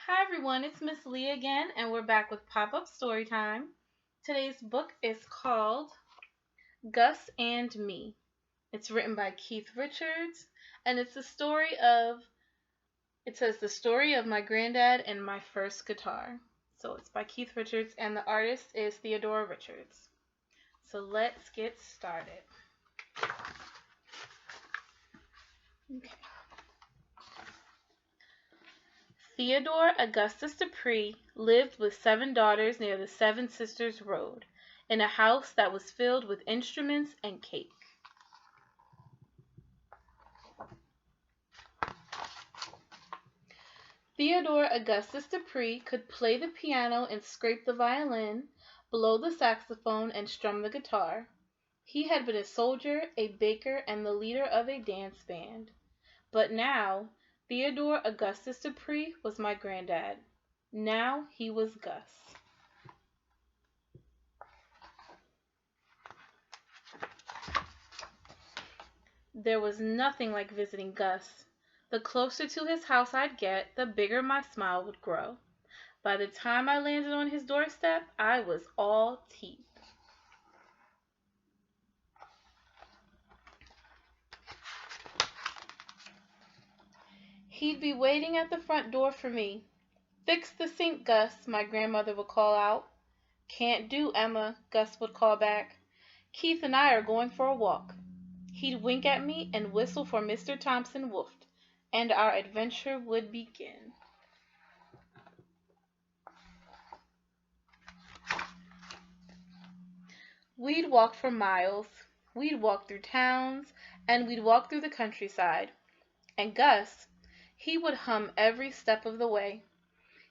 Hi everyone, it's Miss Leah again, and we're back with Pop-Up Storytime. Today's book is called Gus and Me. It's written by Keith Richards, and it says the story of my granddad and my first guitar. So it's by Keith Richards, and the artist is Theodore Richards. So let's get started. Okay. Theodore Augustus Dupree lived with 7 daughters near the Seven Sisters Road, in a house that was filled with instruments and cake. Theodore Augustus Dupree could play the piano and scrape the violin, blow the saxophone, and strum the guitar. He had been a soldier, a baker, and the leader of a dance band. But now, Theodore Augustus Dupree was my granddad. Now he was Gus. There was nothing like visiting Gus. The closer to his house I'd get, the bigger my smile would grow. By the time I landed on his doorstep, I was all teeth. He'd be waiting at the front door for me. "Fix the sink, Gus," my grandmother would call out. "Can't do, Emma," Gus would call back. "Keith and I are going for a walk." He'd wink at me and whistle for Mr. Thompson Wolfe, and our adventure would begin. We'd walk for miles. We'd walk through towns, and we'd walk through the countryside. And Gus, he would hum every step of the way.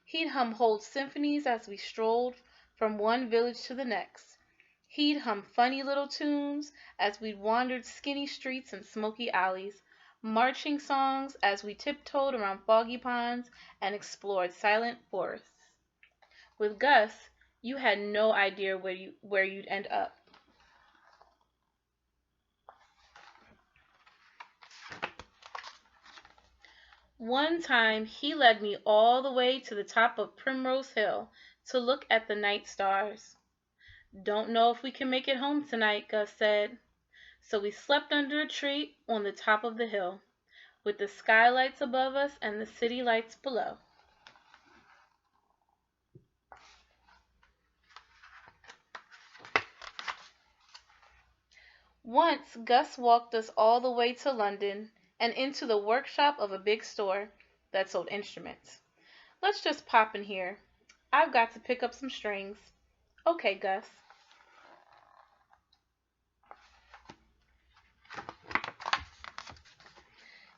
He'd hum whole symphonies as we strolled from one village to the next. He'd hum funny little tunes as we wandered skinny streets and smoky alleys, marching songs as we tiptoed around foggy ponds and explored silent forests. With Gus, you had no idea where you'd end up. One time he led me all the way to the top of Primrose Hill to look at the night stars. "Don't know if we can make it home tonight," Gus said. So we slept under a tree on the top of the hill, with the skylights above us and the city lights below. Once Gus walked us all the way to London and into the workshop of a big store that sold instruments. "Let's just pop in here. I've got to pick up some strings." "Okay, Gus."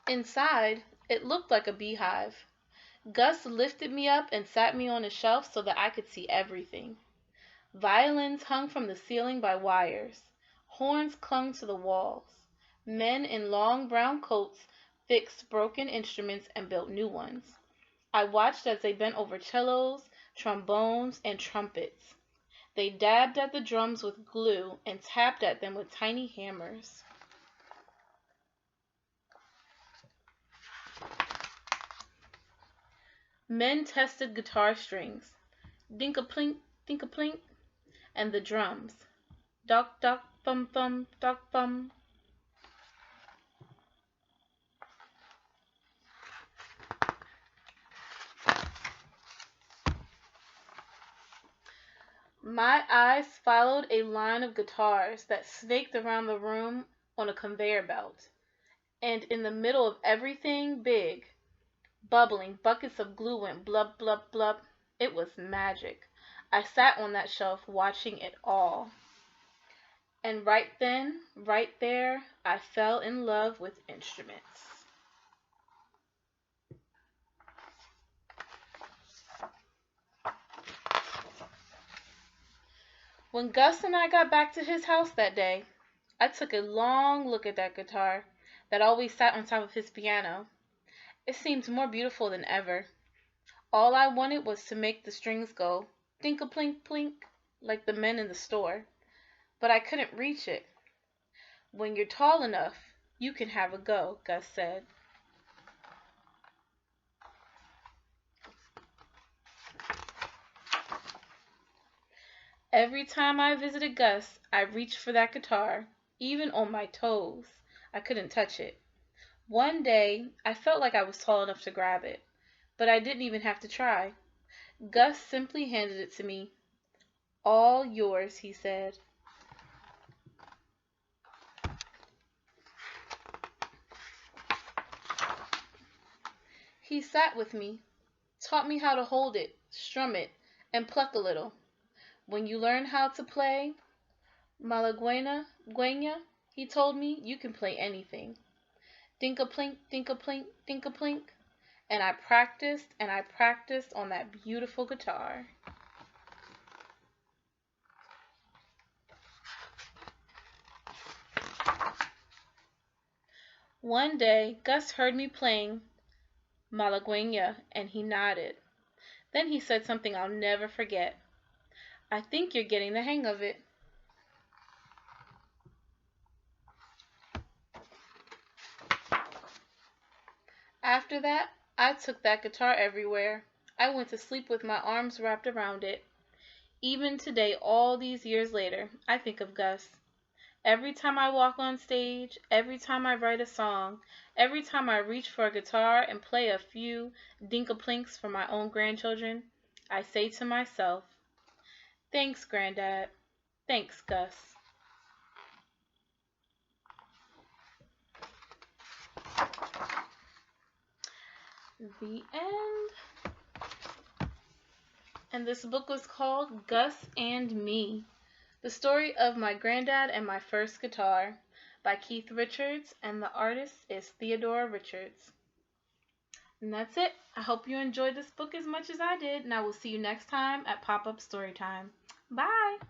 Inside, it looked like a beehive. Gus lifted me up and sat me on a shelf so that I could see everything. Violins hung from the ceiling by wires. Horns clung to the walls. Men in long brown coats fixed broken instruments and built new ones. I watched as they bent over cellos, trombones, and trumpets. They dabbed at the drums with glue and tapped at them with tiny hammers. Men tested guitar strings. Dink-a-plink, dink-a-plink, and the drums. Dock, dock, bum, bum, dock, bum. My eyes followed a line of guitars that snaked around the room on a conveyor belt. And in the middle of everything big, bubbling, buckets of glue went blub, blub, blub. It was magic. I sat on that shelf watching it all. And right then, right there, I fell in love with instruments. When Gus and I got back to his house that day, I took a long look at that guitar that always sat on top of his piano. It seemed more beautiful than ever. All I wanted was to make the strings go dink-a-plink, plink, like the men in the store. But I couldn't reach it. "When you're tall enough, you can have a go," Gus said. Every time I visited Gus, I reached for that guitar, even on my toes. I couldn't touch it. One day, I felt like I was tall enough to grab it, but I didn't even have to try. Gus simply handed it to me. "All yours," he said. He sat with me, taught me how to hold it, strum it, and pluck a little. When you learn how to play Malaguena, he told me, you can play anything. Dink-a-plink, dink-a-plink, dink-a-plink. And I practiced on that beautiful guitar. One day, Gus heard me playing Malaguena and he nodded. Then he said something I'll never forget. "I think you're getting the hang of it." After that, I took that guitar everywhere. I went to sleep with my arms wrapped around it. Even today, all these years later, I think of Gus. Every time I walk on stage, every time I write a song, every time I reach for a guitar and play a few dink-a-plinks for my own grandchildren, I say to myself, "Thanks, Granddad. Thanks, Gus." The end. And this book was called Gus and Me, the story of my granddad and my first guitar, by Keith Richards, and the artist is Theodora Richards. And that's it. I hope you enjoyed this book as much as I did, and I will see you next time at Pop-Up Storytime. Bye!